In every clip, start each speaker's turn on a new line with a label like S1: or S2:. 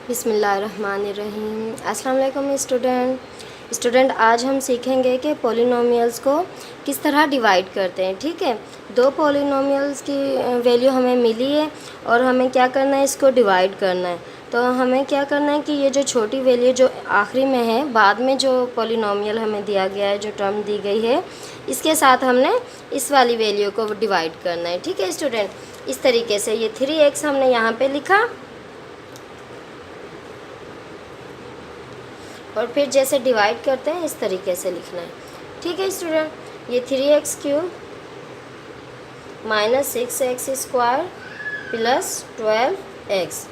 S1: बिस्मिल्लाहिर्रहमानिर्रहीम। अस्सलाम वालेकुम स्टूडेंट आज हम सीखेंगे कि पॉलिनोमियल्स को किस तरह डिवाइड करते हैं। ठीक है, दो पॉलिनोमियल्स की वैल्यू हमें मिली है और हमें क्या करना है, इसको डिवाइड करना है। तो हमें क्या करना है कि ये जो छोटी वैल्यू जो आखिरी में है, बाद में जो पॉलिनोमियल हमें दिया गया है, जो टर्म दी गई है, इसके साथ हमने इस वाली वैल्यू को डिवाइड करना है। ठीक है स्टूडेंट, इस तरीके से ये 3x हमने यहाँ पे लिखा और फिर जैसे डिवाइड करते हैं इस तरीके से लिखना है। ठीक है स्टूडेंट, ये 3x³ minus 6x² plus 12x।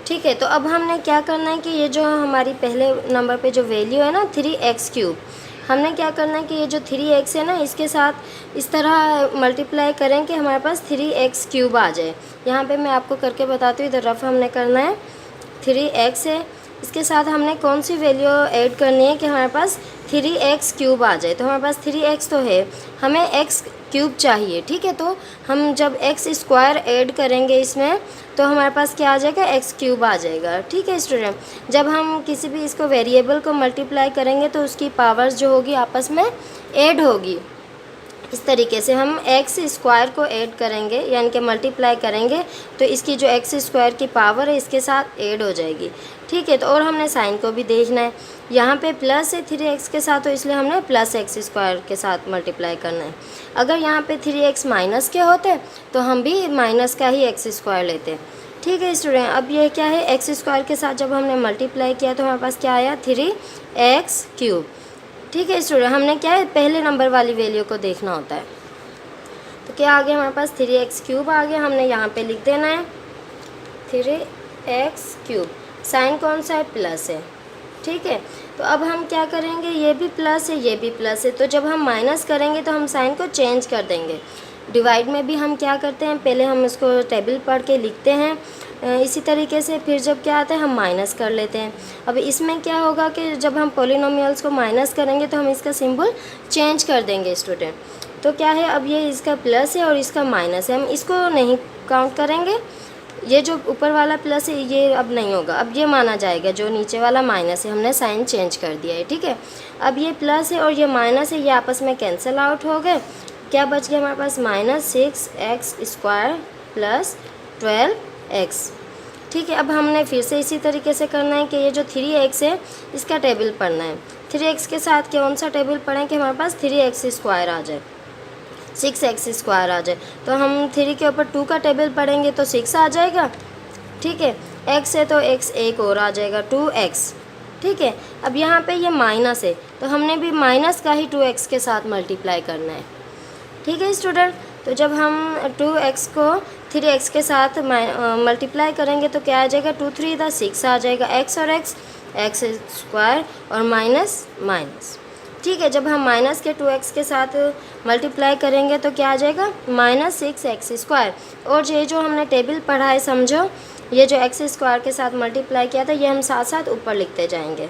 S1: ठीक है, तो अब हमने क्या करना है कि ये जो हमारी पहले नंबर पे जो वैल्यू है ना 3x³, हमने क्या करना है कि ये जो 3x है ना, इसके साथ इस तरह मल्टीप्लाई करें कि हमारे पास 3x³ आ जाए। यहाँ पे मैं आपको करके बताती हूँ, इधर रफ हमने करना है। 3x है, इसके साथ हमने कौन सी वैल्यू ऐड करनी है कि हमारे पास 3x³ आ जाए। तो हमारे पास 3x तो है, हमें x³ चाहिए। ठीक है, तो हम जब x² ऐड करेंगे इसमें तो हमारे पास क्या आ जाएगा, x³ आ जाएगा। ठीक है स्टूडेंट, जब हम किसी भी इसको वेरिएबल को मल्टीप्लाई करेंगे तो उसकी पावर्स जो होगी आपस में ऐड होगी। इस तरीके से हम x² को ऐड करेंगे यानी कि मल्टीप्लाई करेंगे तो इसकी जो x² की पावर है इसके साथ ऐड हो जाएगी। ठीक है, तो और हमने साइन को भी देखना है। यहाँ पे प्लस है 3x के साथ, तो इसलिए हमने प्लस x² के साथ मल्टीप्लाई करना है। अगर यहाँ पे 3x माइनस के होते तो हम भी माइनस का ही x² लेते। ठीक है स्टूडेंट, अब ये क्या है, x² के साथ जब हमने मल्टीप्लाई किया तो हमारे पास क्या आया, 3x³। ठीक है स्टूडेंट, हमने क्या है, पहले नंबर वाली वैल्यू को देखना होता है। तो क्या आ गया हमारे पास, 3x³ आ गया। हमने यहाँ पे लिख देना है 3x³। साइन कौन सा है, प्लस है। ठीक है, तो अब हम क्या करेंगे, ये भी प्लस है, ये भी प्लस है, तो जब हम माइनस करेंगे तो हम साइन को चेंज कर देंगे। डिवाइड में भी हम क्या करते हैं, पहले हम इसको टेबल पढ़ के लिखते हैं, इसी तरीके से फिर जब क्या आता है हम माइनस कर लेते हैं। अब इसमें क्या होगा कि जब हम पॉलिनोमियल्स को माइनस करेंगे तो हम इसका सिंबल चेंज कर देंगे स्टूडेंट। तो क्या है, अब ये इसका प्लस है और इसका माइनस है, हम इसको नहीं काउंट करेंगे। ये जो ऊपर वाला प्लस है ये अब नहीं होगा, अब ये माना जाएगा जो नीचे वाला माइनस है, हमने साइन चेंज कर दिया है। ठीक है, अब ये प्लस है और ये माइनस है, ये आपस में कैंसिल आउट हो गए। क्या बच गया हमारे पास, -6x² प्लस 12x। ठीक है, अब हमने फिर से इसी तरीके से करना है कि ये जो 3x है इसका टेबल पढ़ना है। 3x के साथ कौन सा टेबल पढ़ें कि हमारे पास 3x² आ जाए, 6x² आ जाए। तो हम 3 के ऊपर 2 का टेबल पढ़ेंगे तो 6 आ जाएगा। ठीक है, x है तो x एक और आ जाएगा, 2x। ठीक है, अब यहाँ पे ये माइनस है तो हमने भी माइनस का ही 2x के साथ मल्टीप्लाई करना है। ठीक है स्टूडेंट, तो जब हम 2x को 3x के साथ मल्टीप्लाई करेंगे तो क्या आ जाएगा, 2 3 6 आ जाएगा, x और x² और माइनस माइनस। ठीक है, जब हम माइनस के 2x के साथ मल्टीप्लाई करेंगे तो क्या आ जाएगा, -6x²। और ये जो हमने टेबल पढ़ा है समझो, ये जो x² के साथ मल्टीप्लाई किया था ये हम साथ साथ ऊपर लिखते जाएंगे।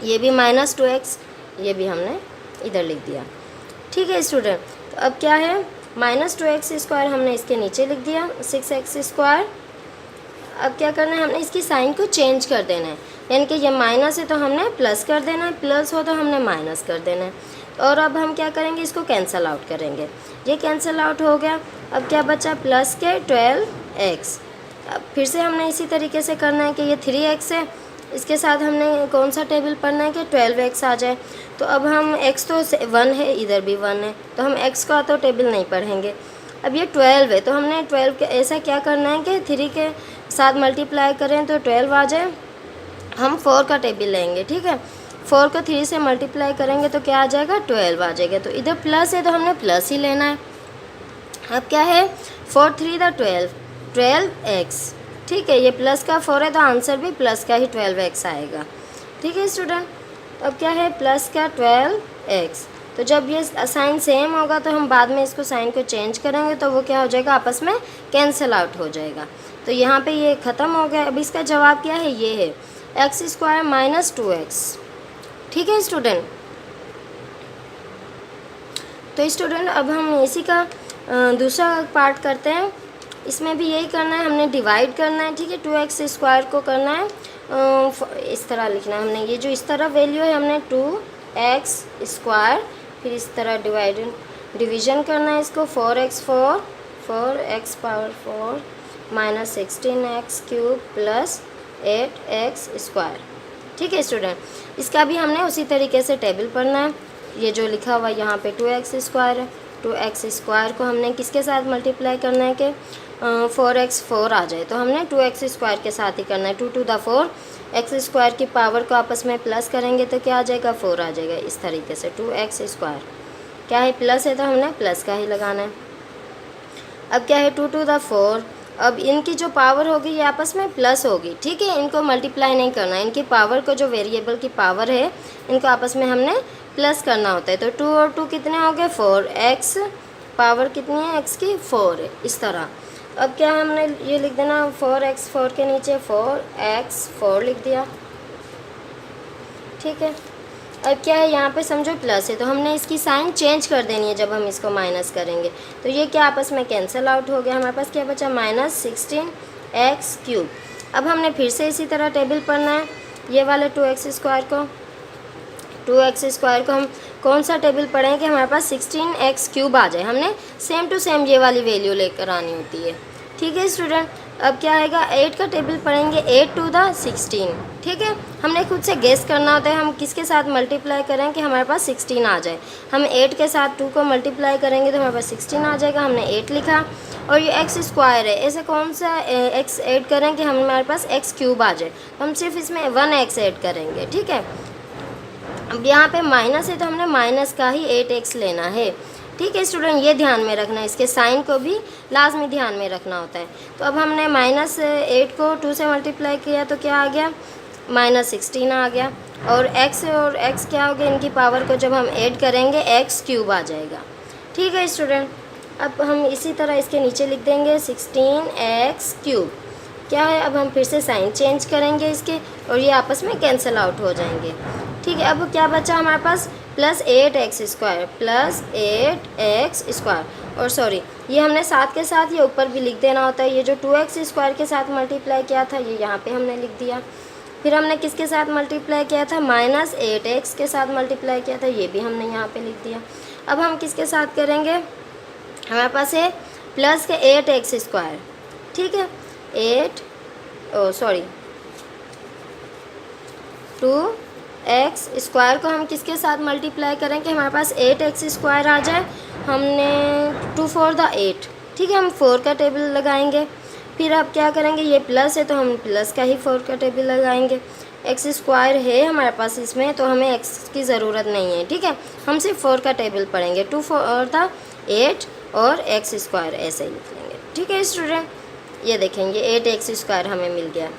S1: ये भी -2x, ये भी हमने इधर लिख दिया। ठीक है स्टूडेंट, तो अब क्या है, -2x² हमने इसके नीचे लिख दिया, 6x²। अब क्या करना है, हमने इसकी साइन को चेंज कर देना है, यानी कि ये माइनस है तो हमने प्लस कर देना है, प्लस हो तो हमने माइनस कर देना है। और अब हम क्या करेंगे, इसको कैंसिल आउट करेंगे, ये कैंसिल आउट हो गया। अब क्या बचा, प्लस के 12x। अब फिर से हमने इसी तरीके से करना है कि ये 3x है, इसके साथ हमने कौन सा टेबल पढ़ना है कि 12x आ जाए। तो अब हम x तो 1 है, इधर भी 1 है, तो हम x का तो टेबल नहीं पढ़ेंगे। अब ये 12 है तो हमने 12 के ऐसा क्या करना है कि 3 के साथ मल्टीप्लाई करें तो 12 आ जाए, हम 4 का टेबल लेंगे। ठीक है, 4 को 3 से मल्टीप्लाई करेंगे तो क्या आ जाएगा, 12 आ जाएगा। तो इधर प्लस है तो हमने प्लस ही लेना है। अब क्या है, 4 3 12x। ठीक है, ये प्लस का 4 है तो आंसर भी प्लस का ही 12x आएगा। ठीक है स्टूडेंट, अब क्या है, प्लस का 12x। तो जब ये साइन सेम होगा तो हम बाद में इसको साइन को चेंज करेंगे तो वो क्या हो जाएगा, आपस में कैंसिल आउट हो जाएगा। तो यहाँ पे ये ख़त्म हो गया। अब इसका जवाब क्या है, ये है x² - 2x। ठीक है स्टूडेंट, तो स्टूडेंट अब हम इसी का दूसरा पार्ट करते हैं। इसमें भी यही करना है, हमने डिवाइड करना है, ठीक है। 2x स्क्वायर को करना है इस तरह लिखना है हमने, ये जो इस तरह वैल्यू है हमने 2x स्क्वायर, फिर इस तरह डिवीज़न करना है इसको, 4x power 4 minus 16x cube plus 8x square, ठीक है स्टूडेंट। इसका भी हमने उसी तरीके से टेबल पढ़ना है। ये जो लिखा हुआ यहाँ पे 2x स्क्वायर है, 2x स्क्वायर को हमने किसके साथ मल्टीप्लाई करना है कि 4x 4 आ जाए, तो हमने 2x स्क्वायर के साथ ही करना है। 2 to the 4 x स्क्वायर की पावर को आपस में प्लस करेंगे तो क्या आ जाएगा, 4 आ जाएगा। इस तरीके से 2x स्क्वायर क्या है, प्लस है तो हमने प्लस का ही लगाना है। अब क्या है 2 to the 4, अब इनकी जो पावर होगी ये आपस में प्लस होगी, ठीक है। इनको मल्टीप्लाई नहीं करना है, इनकी पावर को, जो वेरिएबल की पावर है, इनको आपस में हमने प्लस करना होता है। तो 2 और 2 कितने हो गए 4, x पावर कितनी है x की 4 है, इस तरह। अब क्या है, हमने ये लिख देना 4x 4 के नीचे 4x 4 लिख दिया, ठीक है। अब क्या है, यहाँ पे समझो प्लस है तो हमने इसकी साइन चेंज कर देनी है जब हम इसको माइनस करेंगे। तो ये क्या आपस में कैंसिल आउट हो गया, हमारे पास क्या बचा माइनस 16x क्यूब। अब हमने फिर से इसी तरह टेबल पढ़ना है, ये वाले 2x स्क्वायर को, 2x स्क्वायर को हम कौन सा टेबल पढ़ें कि हमारे पास 16x क्यूब आ जाए। हमने सेम टू सेम ये वाली वैल्यू लेकर आनी होती है, ठीक है स्टूडेंट। अब क्या आएगा, 8 का टेबल पढ़ेंगे, 8 to the 16, ठीक है। हमने खुद से गेस करना होता है हम किसके साथ मल्टीप्लाई करें कि हमारे पास 16 आ जाए। हम 8 के साथ 2 को मल्टीप्लाई करेंगे तो हमारे पास 16 आ जाएगा, हमने 8 लिखा। और ये x स्क्वायर है, ऐसे कौन सा x ऐड करें कि हमारे पास x क्यूब आ जाए, हम सिर्फ इसमें 1x ऐड करेंगे, ठीक है। अब यहाँ पे माइनस है तो हमने माइनस का ही 8x लेना है, ठीक है स्टूडेंट। ये ध्यान में रखना है, इसके साइन को भी लाजमी ध्यान में रखना होता है। तो अब हमने -8 को 2 से मल्टीप्लाई किया तो क्या आ गया, -16 आ गया। और x क्या हो गया, इनकी पावर को जब हम ऐड करेंगे x क्यूब आ जाएगा, ठीक है स्टूडेंट। अब हम इसी तरह इसके नीचे लिख देंगे 16x क्यूब, क्या है। अब हम फिर से साइन चेंज करेंगे इसके और ये आपस में कैंसिल आउट हो जाएंगे, ठीक है। अब क्या बचा हमारे पास, plus 8x square, plus 8x square. और सॉरी, ये हमने साथ के साथ ये ऊपर भी लिख देना होता है। ये जो 2x स्क्वायर के साथ मल्टीप्लाई किया था ये यहाँ पे हमने लिख दिया। फिर हमने किसके साथ मल्टीप्लाई किया था, -8x के साथ मल्टीप्लाई किया था, ये भी हमने यहाँ पे लिख दिया। अब हम किसके साथ करेंगे, हमारे पास है प्लस के 8x स्क्वायर, ठीक है। 2x स्क्वायर को हम किसके साथ मल्टीप्लाई करें कि हमारे पास 8x स्क्वायर आ जाए। हमने 2 4 the 8, ठीक है। हम 4 का टेबल लगाएंगे। फिर अब क्या करेंगे, ये प्लस है तो हम प्लस का ही 4 का टेबल लगाएंगे। x स्क्वायर है हमारे पास इसमें तो हमें x की ज़रूरत नहीं है, ठीक है। हम सिर्फ 4 का टेबल पढ़ेंगे, 2 4 the 8 और x स्क्वायर ऐसे ही लिख लेंगे, ठीक है स्टूडेंट। ये देखेंगे 8x स्क्वायर हमें मिल गया।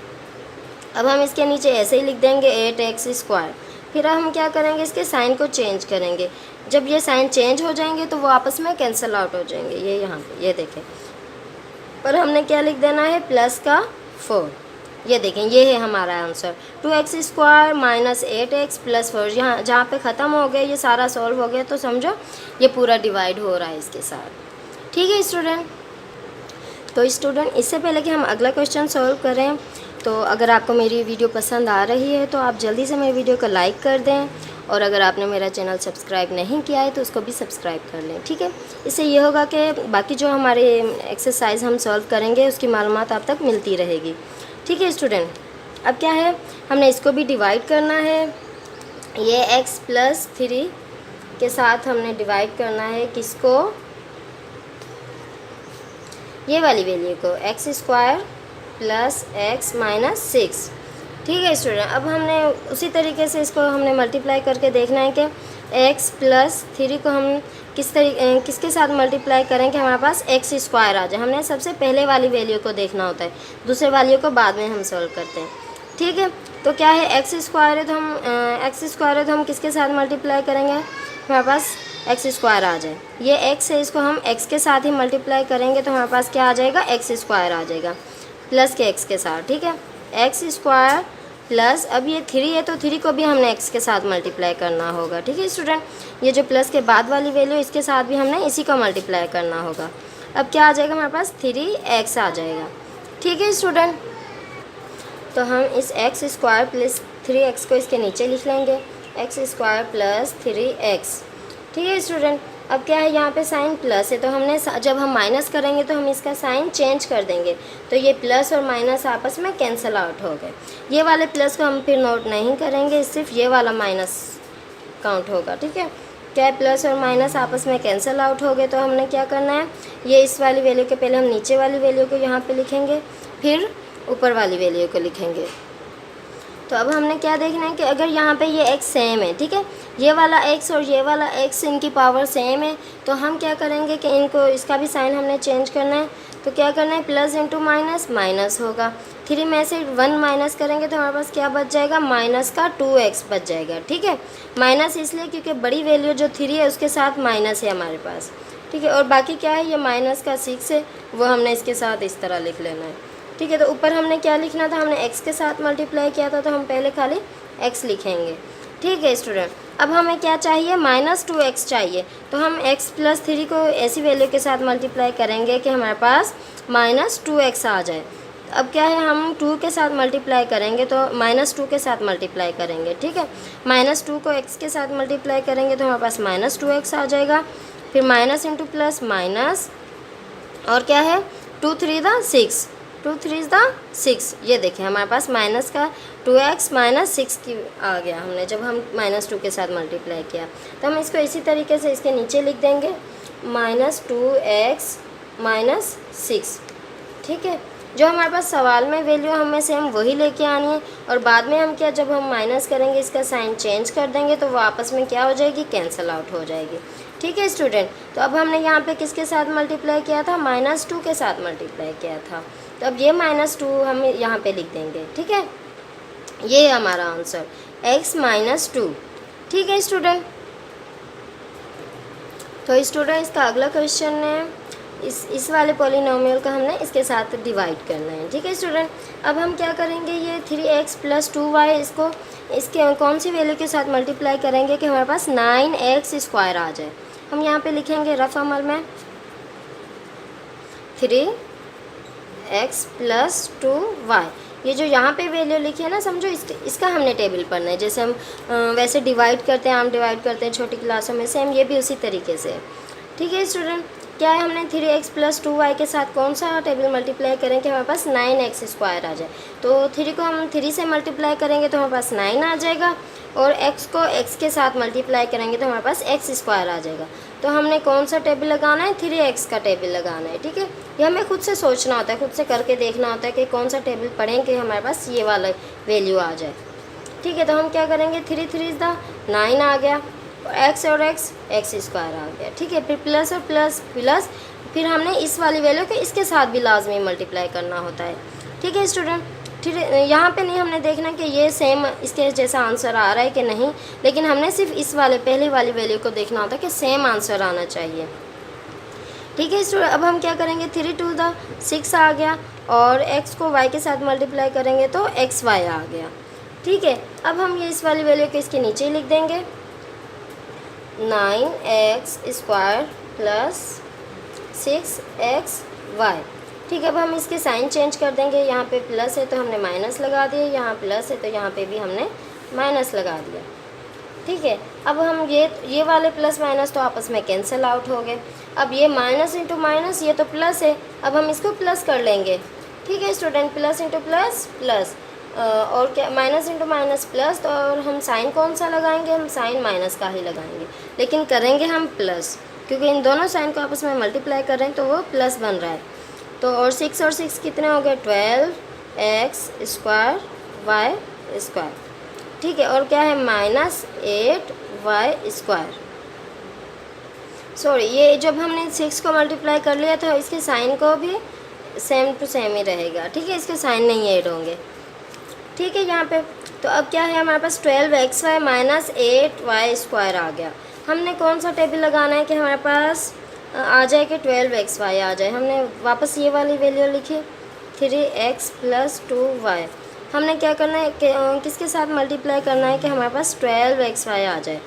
S1: अब हम इसके नीचे ऐसे ही लिख देंगे 8x स्क्वायर। फिर हम क्या करेंगे, इसके साइन को चेंज करेंगे। जब ये साइन चेंज हो जाएंगे तो वो आपस में कैंसिल आउट हो जाएंगे, ये यहाँ पे ये देखें। पर हमने क्या लिख देना है, प्लस का 4। ये देखें, ये है हमारा answer, 2x square minus 8x plus 4। यहाँ जहाँ पे ख़त्म हो गया, ये सारा सॉल्व हो गया तो समझो ये पूरा डिवाइड हो रहा है इसके साथ, ठीक है स्टूडेंट। तो स्टूडेंट, इससे पहले कि हम अगला क्वेश्चन सॉल्व करें, तो अगर आपको मेरी वीडियो पसंद आ रही है तो आप जल्दी से मेरी वीडियो को लाइक कर दें। और अगर आपने मेरा चैनल सब्सक्राइब नहीं किया है तो उसको भी सब्सक्राइब कर लें, ठीक है। इससे ये होगा कि बाकी जो हमारे एक्सरसाइज हम सॉल्व करेंगे उसकी मालूमात आप तक मिलती रहेगी, ठीक है स्टूडेंट। अब क्या है, हमने इसको भी डिवाइड करना है। ये x प्लस 3 के साथ हमने डिवाइड करना है किसको, ये वाली वैल्यू को, x square plus x minus 6, ठीक है स्टूडेंट। अब हमने उसी तरीके से इसको हमने मल्टीप्लाई करके देखना है कि x प्लस 3 को हम किसके साथ मल्टीप्लाई करें कि हमारे पास x स्क्वायर आ जाए। हमने सबसे पहले वाली वैल्यू को देखना होता है, दूसरे वैल्यू को बाद में हम सॉल्व करते हैं, ठीक है। तो क्या है, x स्क्वायर है तो हम किसके साथ मल्टीप्लाई करेंगे, हमारे पास x स्क्वायर आ जाए। ये x है, इसको हम x के साथ ही मल्टीप्लाई करेंगे तो हमारे पास क्या आ जाएगा, x स्क्वायर आ जाएगा प्लस के x के साथ, ठीक है। x स्क्वायर प्लस, अब ये 3 है तो 3 को भी हमने x के साथ मल्टीप्लाई करना होगा, ठीक है स्टूडेंट। ये जो प्लस के बाद वाली वैल्यू इसके साथ भी हमने इसी को मल्टीप्लाई करना होगा। अब क्या आ जाएगा हमारे पास 3x आ जाएगा। ठीक है स्टूडेंट, तो हम इस एक्स स्क्वायर प्लस 3x को इसके नीचे लिख लेंगे, एक्स स्क्वायर प्लस 3x। ठीक है स्टूडेंट, अब क्या है यहाँ पे साइन प्लस है, तो हमने जब हम माइनस करेंगे तो हम इसका साइन चेंज कर देंगे, तो ये प्लस और माइनस आपस में कैंसिल आउट हो गए। ये वाले प्लस को हम फिर नोट नहीं करेंगे, सिर्फ ये वाला माइनस काउंट होगा। ठीक है, क्या है प्लस और माइनस आपस में कैंसिल आउट हो गए, तो हमने क्या करना है, ये इस वाली वैल्यू के पहले हम नीचे वाली वैल्यू को यहाँ पे लिखेंगे, फिर ऊपर वाली वैल्यू को लिखेंगे। तो अब हमने क्या देखना है कि अगर यहाँ पे ये x सेम है, ठीक है, ये वाला x और ये वाला x इनकी पावर सेम है, तो हम क्या करेंगे कि इनको इसका भी साइन हमने चेंज करना है। तो क्या करना है, प्लस इंटू माइनस माइनस होगा, 3 में से 1 माइनस करेंगे तो हमारे पास क्या बच जाएगा, माइनस का 2x बच जाएगा। ठीक है, माइनस इसलिए क्योंकि बड़ी वैल्यू जो 3 है उसके साथ माइनस है हमारे पास। ठीक है, और बाकी क्या है, ये माइनस का 6 है, वो हमने इसके साथ इस तरह लिख लेना है। ठीक है, तो ऊपर हमने क्या लिखना था, हमने x के साथ मल्टीप्लाई किया था, तो हम पहले खाली x लिखेंगे। ठीक है स्टूडेंट, अब हमें क्या चाहिए, -2x चाहिए, तो हम x प्लस 3 को ऐसी वैल्यू के साथ मल्टीप्लाई करेंगे कि हमारे पास -2x आ जाए। अब क्या है, हम 2 के साथ मल्टीप्लाई करेंगे तो -2 के साथ मल्टीप्लाई करेंगे। ठीक है, -2 को x के साथ मल्टीप्लाई करेंगे तो हमारे पास -2x आ जाएगा, फिर माइनस इंटू प्लस माइनस, और क्या है 2 3 दा 6, 2 3 दा 6। ये देखें हमारे पास माइनस का 2x माइनस 6 की आ गया, हमने जब हम -2 के साथ मल्टीप्लाई किया। तो हम इसको इसी तरीके से इसके नीचे लिख देंगे, -2x माइनस 6। ठीक है, जो हमारे पास सवाल में वैल्यू हमें से हम वही लेके आनी है, और बाद में हम क्या, जब हम माइनस करेंगे इसका साइन चेंज कर देंगे तो वो आपस में क्या हो जाएगी, कैंसिल आउट हो जाएगी। ठीक है स्टूडेंट, तो अब हमने यहाँ पे किसके साथ मल्टीप्लाई किया था, -2 के साथ मल्टीप्लाई किया था, तो अब ये -2 हम यहाँ पे लिख देंगे। ठीक है, ये है हमारा आंसर x -2। ठीक है स्टूडेंट, तो स्टूडेंट इसका अगला क्वेश्चन है, इस वाले पॉलिनोमियल का हमने इसके साथ डिवाइड करना है। ठीक है स्टूडेंट, अब हम क्या करेंगे, ये 3x + 2y इसको इसके कौन सी वैल्यू के साथ मल्टीप्लाई करेंगे कि हमारे पास 9x² आ जाए। हम यहाँ पे लिखेंगे रफ अमल में 3x + 2y। ये जो यहाँ पे वैल्यू लिखी है ना, समझो इसका हमने टेबल पढ़ना है, जैसे हम वैसे डिवाइड करते हैं, हम डिवाइड करते हैं छोटी क्लासों में, सेम ये भी उसी तरीके से है। ठीक है स्टूडेंट, क्या है, हमने 3x + 2y के साथ कौन सा टेबल मल्टीप्लाई करें कि हमारे पास 9x² आ जाए। तो 3 को हम 3 से मल्टीप्लाई करेंगे तो हमारे पास 9 आ जाएगा, और x को x के साथ मल्टीप्लाई करेंगे तो हमारे पास x² आ जाएगा। तो हमने कौन सा टेबल लगाना है, 3x का टेबल लगाना है। ठीक है, ये हमें खुद से सोचना होता है, खुद से करके देखना होता है कि कौन सा टेबल पढ़ें कि हमारे पास ये वाला वैल्यू आ जाए। ठीक है, तो हम क्या करेंगे, 3 3 दा 9 आ गया, x और x² आ गया। ठीक है, फिर प्लस और प्लस प्लस, फिर हमने इस वाली वैल्यू को इसके साथ भी लाजमी मल्टीप्लाई करना होता है। ठीक है स्टूडेंट, फिर यहाँ पे नहीं हमने देखना कि ये सेम इसके जैसा आंसर आ रहा है कि नहीं, लेकिन हमने सिर्फ इस वाले पहले वाली वैल्यू को देखना होता है कि सेम आंसर आना चाहिए। ठीक है स्टूडेंट, अब हम क्या करेंगे, 3 2 दा 6 आ गया, और x को y के साथ मल्टीप्लाई करेंगे तो xy आ गया। ठीक है, अब हम ये इस वाली वैल्यू को इसके नीचे ही लिख देंगे, 9x² + 6xy। ठीक है, अब हम इसके साइन चेंज कर देंगे, यहाँ पे प्लस है तो हमने माइनस लगा दिया, यहाँ प्लस है तो यहाँ पे भी हमने माइनस लगा दिया। ठीक है, अब हम ये वाले प्लस माइनस तो आपस में कैंसिल आउट हो गए। अब ये माइनस इंटू माइनस, ये तो प्लस है, अब हम इसको प्लस कर लेंगे। ठीक है student, plus into plus plus, और क्या, माइनस इंटू माइनस प्लस, तो और हम साइन कौन सा लगाएंगे, हम साइन माइनस का ही लगाएंगे, लेकिन करेंगे हम प्लस, क्योंकि इन दोनों साइन को आपस में मल्टीप्लाई कर रहे हैं तो वो प्लस बन रहा है। तो और 6 और 6 कितने हो गए, 12x² y²। ठीक है, और क्या है, -8y²। सॉरी, ये जब हमने 6 को मल्टीप्लाई कर लिया था, इसके साइन को भी सेम टू सेम ही रहेगा। ठीक है, इसके साइन नहीं ऐड होंगे। ठीक है, यहाँ पे तो अब क्या है, हमारे पास 12xy - 8y² आ गया। हमने कौन सा टेबल लगाना है कि हमारे पास आ जाए कि 12xy आ जाए। हमने वापस ये वाली वैल्यू लिखी, 3x + 2y। हमने क्या करना है कि किसके साथ मल्टीप्लाई करना है कि हमारे पास 12xy आ जाए।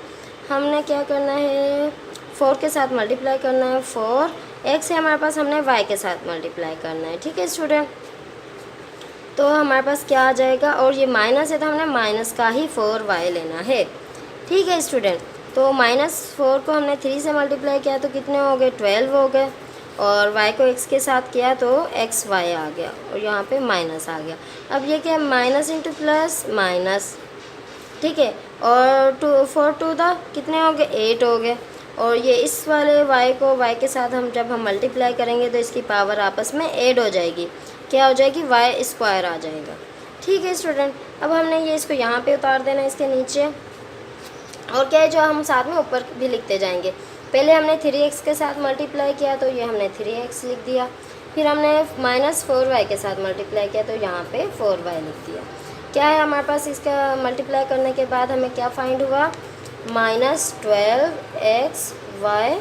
S1: हमने क्या करना है, 4 के साथ मल्टीप्लाई करना है, 4 एक्स है हमारे पास, हमने वाई के साथ मल्टीप्लाई करना है। ठीक है स्टूडेंट, तो हमारे पास क्या आ जाएगा, और ये माइनस है तो हमने माइनस का ही 4y लेना है। ठीक है स्टूडेंट, तो -4 को हमने 3 से मल्टीप्लाई किया तो कितने हो गए, 12 हो गए, और y को x के साथ किया तो xy आ गया, और यहाँ पे माइनस आ गया। अब ये क्या है, माइनस इंटू प्लस माइनस। ठीक है, और 4 टू द कितने हो गए, 8 हो गए, और ये इस वाले y को y के साथ हम जब हम मल्टीप्लाई करेंगे तो इसकी पावर आपस में ऐड हो जाएगी, क्या हो जाएगी, y स्क्वायर आ जाएगा। ठीक है स्टूडेंट, अब हमने ये इसको यहाँ पे उतार देना है इसके नीचे, और क्या है जो हम साथ में ऊपर भी लिखते जाएंगे। पहले हमने 3x के साथ मल्टीप्लाई किया तो ये हमने 3x लिख दिया, फिर हमने -4y के साथ मल्टीप्लाई किया तो यहाँ पे 4y लिख दिया। क्या है हमारे पास, इसका मल्टीप्लाई करने के बाद हमें क्या फाइंड हुआ, -12xy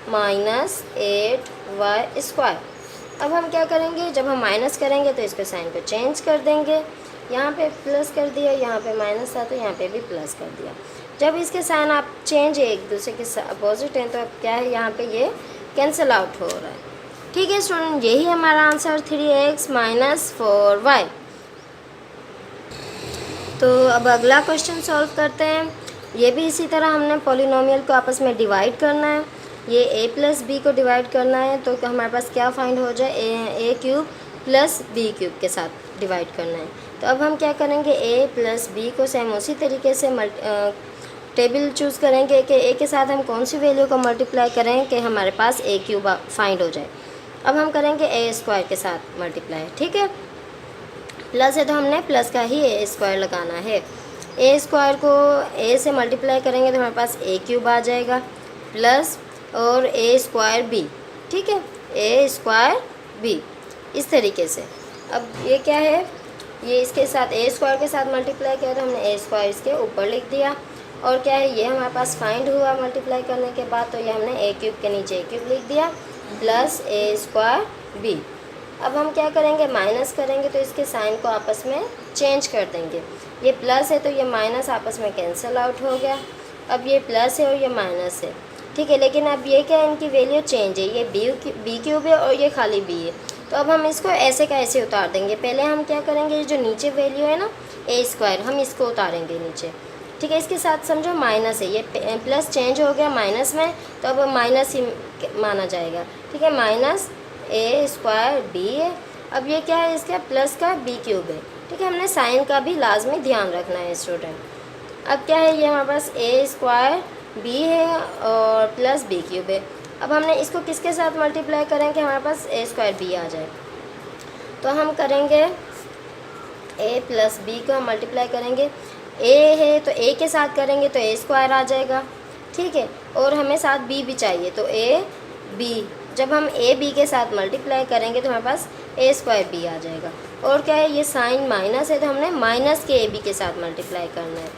S1: -8y स्क्वायर। अब हम क्या करेंगे, जब हम माइनस करेंगे तो इसके साइन को चेंज कर देंगे, यहाँ पे प्लस कर दिया, यहाँ पे माइनस था तो यहाँ पे भी प्लस कर दिया। जब इसके साइन आप चेंज एक दूसरे के अपोजिट हैं तो अब क्या है, यहाँ पे ये कैंसिल आउट हो रहा है। ठीक है स्टूडेंट, यही हमारा आंसर 3x - 4y। तो अब अगला क्वेश्चन सॉल्व करते हैं। ये भी इसी तरह हमने पॉलिनोमियल को आपस में डिवाइड करना है, ये a प्लस बी को डिवाइड करना है, तो हमारे पास क्या फाइंड हो जाए, a cube plus B cube के साथ डिवाइड करना है। तो अब हम क्या करेंगे, a प्लस बी को सेम उसी तरीके से टेबल चूज़ करेंगे कि a के साथ हम कौन सी वैल्यू को मल्टीप्लाई करें कि हमारे पास a क्यूब फाइंड हो जाए। अब हम करेंगे a स्क्वायर के साथ मल्टीप्लाई। ठीक है, प्लस है तो हमने प्लस का ही a स्क्वायर लगाना है। a स्क्वायर को a से मल्टीप्लाई करेंगे तो हमारे पास a क्यूब आ जाएगा, प्लस और a स्क्वायर b। ठीक है, a स्क्वायर b इस तरीके से। अब ये क्या है, ये इसके साथ a स्क्वायर के साथ मल्टीप्लाई किया तो हमने a स्क्वायर इसके ऊपर लिख दिया, और क्या है, ये हमारे पास फाइंड हुआ मल्टीप्लाई करने के बाद, तो ये हमने a क्यूब के नीचे a क्यूब लिख दिया, प्लस a स्क्वायर b। अब हम क्या करेंगे, माइनस करेंगे तो इसके साइन को आपस में चेंज कर देंगे। ये प्लस है तो ये माइनस आपस में कैंसिल आउट हो गया। अब ये प्लस है और ये माइनस है। ठीक है, लेकिन अब ये क्या है, इनकी वैल्यू चेंज है, ये बी क्यूब है और ये खाली बी है, तो अब हम इसको ऐसे का ऐसे उतार देंगे। पहले हम क्या करेंगे, ये जो नीचे वैल्यू है ना a स्क्वायर, हम इसको उतारेंगे नीचे। ठीक है, इसके साथ समझो माइनस है, ये प्लस चेंज हो गया माइनस में, तो अब माइनस ही माना जाएगा। ठीक है, माइनस a स्क्वायर b है। अब ये क्या है, इसका प्लस का b क्यूब है। ठीक है, हमने साइन का भी लाजमी ध्यान रखना है स्टूडेंट। अब क्या है, ये हमारे पास a स्क्वायर b है और प्लस b क्यूब है। अब हमने इसको किसके साथ मल्टीप्लाई करेंगे, हमारे पास a स्क्वायर b आ जाए, तो हम करेंगे a प्लस b को हम मल्टीप्लाई करेंगे। a है तो a के साथ करेंगे तो a स्क्वायर आ जाएगा। ठीक है, और हमें साथ b भी चाहिए, तो a b, जब हम a b के साथ मल्टीप्लाई करेंगे तो हमारे पास a स्क्वायर b आ जाएगा। और क्या है, ये साइन माइनस है तो हमने माइनस के a b के साथ मल्टीप्लाई करना है।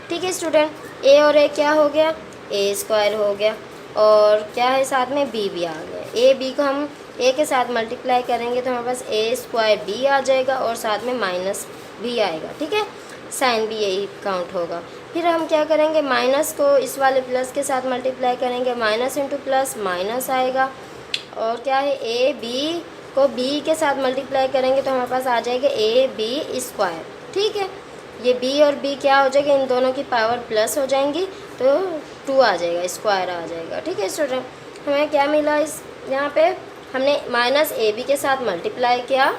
S1: ठीक है स्टूडेंट, a और a क्या हो गया, a स्क्वायर हो गया, और क्या है साथ में b भी आ गया। a b को हम a के साथ मल्टीप्लाई करेंगे तो हमारे पास a स्क्वायर b आ जाएगा, और साथ में माइनस भी आएगा। ठीक है, साइन भी यही काउंट होगा। फिर हम क्या करेंगे, माइनस को इस वाले प्लस के साथ मल्टीप्लाई करेंगे, माइनस इंटू प्लस माइनस आएगा, और क्या है, a b को b के साथ मल्टीप्लाई करेंगे तो हमारे पास आ जाएगा a b स्क्वायर। ठीक है, ये b और b क्या हो जाएगा, इन दोनों की पावर प्लस हो जाएंगी तो 2 आ जाएगा, स्क्वायर आ जाएगा। ठीक है स्टूडेंट, हमें क्या मिला, इस यहाँ पे हमने माइनस ए बी के साथ मल्टीप्लाई किया,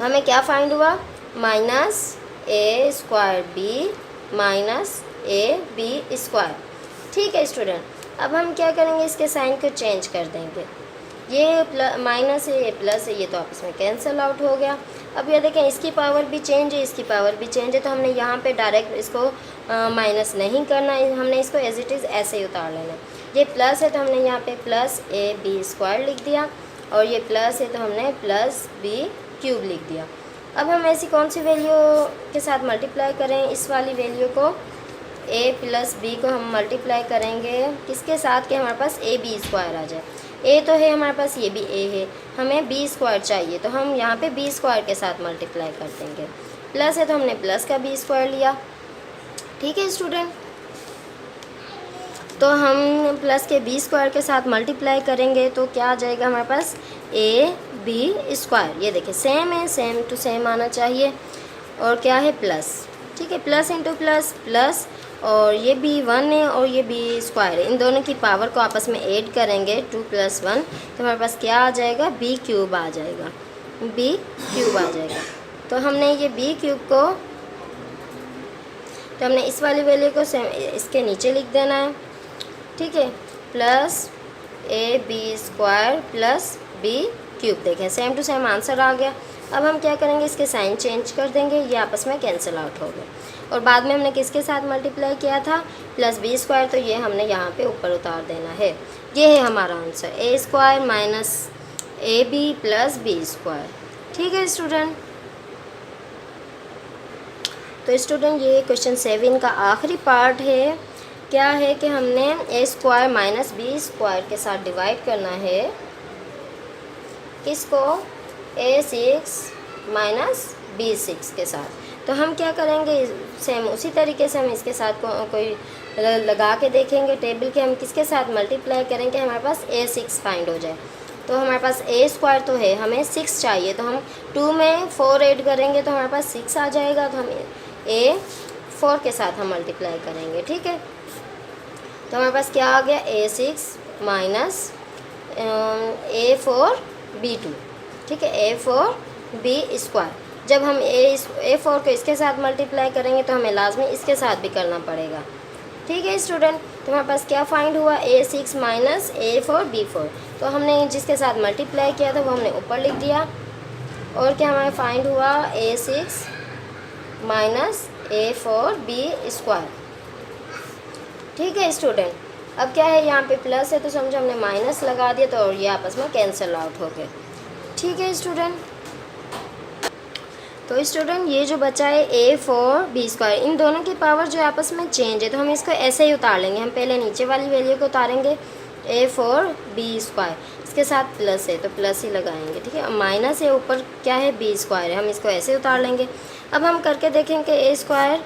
S1: हमें क्या फाइंड हुआ, minus a square b minus a b square. ठीक है स्टूडेंट, अब हम क्या करेंगे, इसके साइन को चेंज कर देंगे। ये माइनस है, ये प्लस है, ये तो आपस में कैंसिल आउट हो गया। अब ये देखें, इसकी पावर भी चेंज है, इसकी पावर भी चेंज है, तो हमने यहाँ पे डायरेक्ट इसको माइनस नहीं करना है, हमने इसको एज इट इज़ ऐसे ही उतार लेना है। ये प्लस है तो हमने यहाँ पे प्लस a b स्क्वायर लिख दिया, और ये प्लस है तो हमने प्लस b क्यूब लिख दिया। अब हम ऐसी कौन सी वैल्यू के साथ मल्टीप्लाई करें, इस वाली वैल्यू को a प्लस b को हम मल्टीप्लाई करेंगे किसके साथ, कि हमारे पास a b स्क्वायर आ जाए। a तो है हमारे पास, ये भी a है, हमें b स्क्वायर चाहिए, तो हम यहाँ पे b स्क्वायर के साथ मल्टीप्लाई कर देंगे। प्लस है तो हमने प्लस का b स्क्वायर लिया। ठीक है स्टूडेंट, तो हम प्लस के बी स्क्वायर के साथ मल्टीप्लाई करेंगे तो क्या आ जाएगा हमारे पास ए बी स्क्वायर। ये देखिए सेम है, सेम टू सेम आना चाहिए। और क्या है प्लस, ठीक है, प्लस इंटू प्लस प्लस, और ये बी 1 है और ये बी स्क्वायर है, इन दोनों की पावर को आपस में ऐड करेंगे 2 + 1 तो हमारे पास क्या आ जाएगा बी क्यूब आ जाएगा, बी क्यूब आ जाएगा। तो हमने ये बी क्यूब को, तो हमने इस वाली वैल्यू को सेम इसके नीचे लिख देना है, ठीक है, plus A B square plus B cube. देखें सेम टू सेम आंसर आ गया। अब हम क्या करेंगे, इसके साइन चेंज कर देंगे, ये आपस में कैंसिल आउट हो गए। और बाद में हमने किसके साथ मल्टीप्लाई किया था, प्लस बी स्क्वायर, तो ये हमने यहाँ पे ऊपर उतार देना है। ये है हमारा answer, A square minus A B plus B square. ठीक है स्टूडेंट, तो स्टूडेंट ये क्वेश्चन 7 का आखिरी पार्ट है। क्या है कि हमने ए स्क्वायर माइनस बी स्क्वायर के साथ डिवाइड करना है किसको, a6 माइनस b6 के साथ। तो हम क्या करेंगे, सेम उसी तरीके से हम इसके साथ कोई लगा के देखेंगे टेबल के, हम किसके साथ मल्टीप्लाई करेंगे हमारे पास a6 फाइंड हो जाए। तो हमारे पास ए स्क्वायर तो है, हमें 6 चाहिए, तो हम 2 में 4 ऐड करेंगे तो हमारे पास 6 आ जाएगा। तो हम a4 के साथ हम मल्टीप्लाई करेंगे, ठीक है। तो हमारे पास क्या आ गया, a6 माइनस a4 b2, ठीक है, a4 b स्क्वायर। जब हम a4 को इसके साथ मल्टीप्लाई करेंगे तो हमें लाजमी इसके साथ भी करना पड़ेगा, ठीक है स्टूडेंट। तो हमारे पास क्या फाइंड हुआ, a6 माइनस a4 b4। तो हमने जिसके साथ मल्टीप्लाई किया था वो हमने ऊपर लिख दिया। और क्या हमें फाइंड हुआ, a6 minus a4 b square, ठीक है स्टूडेंट। अब क्या है, यहाँ पे प्लस है तो समझो हमने माइनस लगा दिया, तो ये आपस में कैंसिल आउट हो गए, ठीक है स्टूडेंट। तो स्टूडेंट ये जो बचा है a4 b स्क्वायर, इन दोनों की पावर जो आपस में चेंज है तो हम इसको ऐसे ही उतार लेंगे। हम पहले नीचे वाली वैल्यू को उतारेंगे a4 b स्क्वायर, इसके साथ प्लस है तो प्लस ही लगाएंगे, ठीक है। माइनस है, ऊपर क्या है b स्क्वायर है, हम इसको ऐसे उतार लेंगे। अब हम करके देखेंगे a square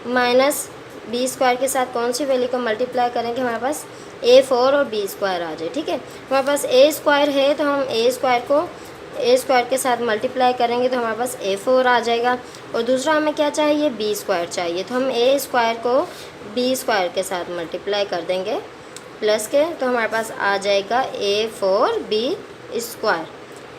S1: minus B square के साथ कौन सी वैल्यू को मल्टीप्लाई करेंगे हमारे पास a4 और b स्क्वायर आ जाए, ठीक है। हमारे पास a स्क्वायर है तो हम a स्क्वायर को a स्क्वायर के साथ मल्टीप्लाई करेंगे तो हमारे पास a4 आ जाएगा। और दूसरा हमें क्या चाहिए, b स्क्वायर चाहिए, तो हम a स्क्वायर को b स्क्वायर के साथ मल्टीप्लाई कर देंगे प्लस के, तो हमारे पास आ जाएगा a4 b स्क्वायर,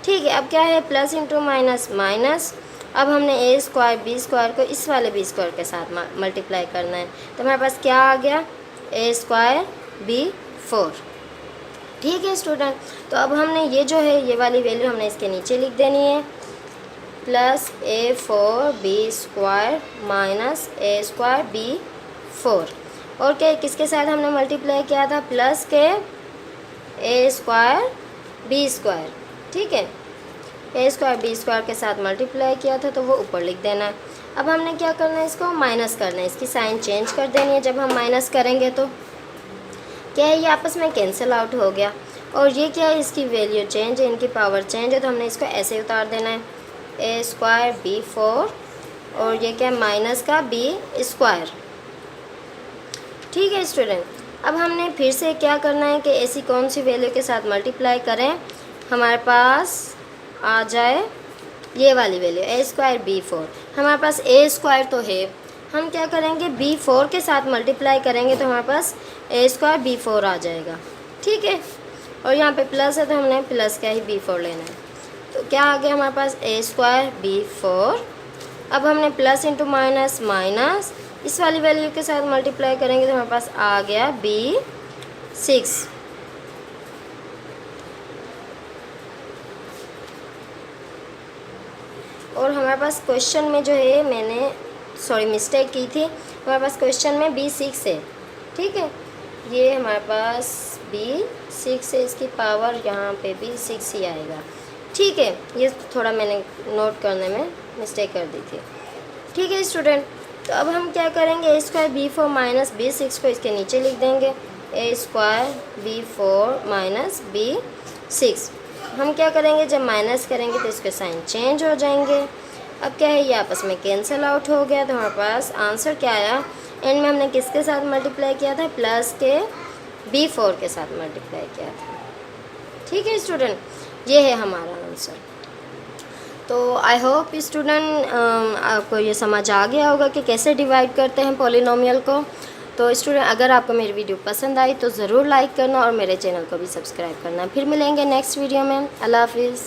S1: ठीक है। अब क्या है, प्लस इंटू माइनस माइनस। अब हमने a स्क्वायर b स्क्वायर को इस वाले b स्क्वायर के साथ मल्टीप्लाई करना है, तो हमारे पास क्या आ गया, a स्क्वायर b4, ठीक है स्टूडेंट। तो अब हमने ये जो है ये वाली वैल्यू हमने इसके नीचे लिख देनी है, plus a4 b square minus a square b4। और क्या किसके साथ हमने मल्टीप्लाई किया था, प्लस के a स्क्वायर b स्क्वायर, ठीक है, a स्क्वायर b स्क्वायर के साथ मल्टीप्लाई किया था तो वो ऊपर लिख देना है। अब हमने क्या करना है, इसको माइनस करना है, इसकी साइन चेंज कर देनी है। जब हम माइनस करेंगे तो क्या है, ये आपस में कैंसिल आउट हो गया। और ये क्या है, इसकी वैल्यू चेंज है, इनकी पावर चेंज है, तो हमने इसको ऐसे उतार देना है, a स्क्वायर b4 और ये क्या है, माइनस का b स्क्वायर, ठीक है स्टूडेंट। अब हमने फिर से क्या करना है कि ऐसी कौन सी वैल्यू के साथ मल्टीप्लाई करें हमारे पास आ जाए ये वाली वैल्यू a स्क्वायर b4। हमारे पास a स्क्वायर तो है, हम क्या करेंगे b4 के साथ मल्टीप्लाई करेंगे तो हमारे पास a स्क्वायर b4 आ जाएगा, ठीक है। और यहाँ पे प्लस है तो हमने प्लस का ही b4 लेना है, तो क्या आ गया हमारे पास a स्क्वायर b4। अब हमने प्लस इंटू माइनस माइनस, इस वाली वैल्यू के साथ मल्टीप्लाई करेंगे तो हमारे पास आ गया b6। और हमारे पास क्वेश्चन में जो है मैंने मिस्टेक की थी, हमारे पास क्वेश्चन में b6 है, ठीक है, ये हमारे पास b6 है, इसकी पावर यहाँ पे भी 6 ही आएगा, ठीक है। ये थोड़ा मैंने नोट करने में मिस्टेक कर दी थी, ठीक है स्टूडेंट। तो अब हम क्या करेंगे, a square b4 minus b6 को इसके नीचे लिख देंगे, a square b4 minus b6। हम क्या करेंगे, जब माइनस करेंगे तो इसके साइन चेंज हो जाएंगे। अब क्या है, ये आपस में कैंसिल आउट हो गया, तो हमारे पास आंसर क्या आया, एंड में हमने किसके साथ मल्टीप्लाई किया था, प्लस के B4 के साथ मल्टीप्लाई किया था। ठीक है स्टूडेंट, ये है हमारा आंसर। तो आई होप स्टूडेंट आपको ये समझ आ गया होगा कि कैसे डिवाइड करते हैं पॉलिनोमियल को। तो स्टूडेंट अगर आपको मेरी वीडियो पसंद आई तो ज़रूर लाइक करना और मेरे चैनल को भी सब्सक्राइब करना। फिर मिलेंगे नेक्स्ट वीडियो में। अल्लाह हाफिज़।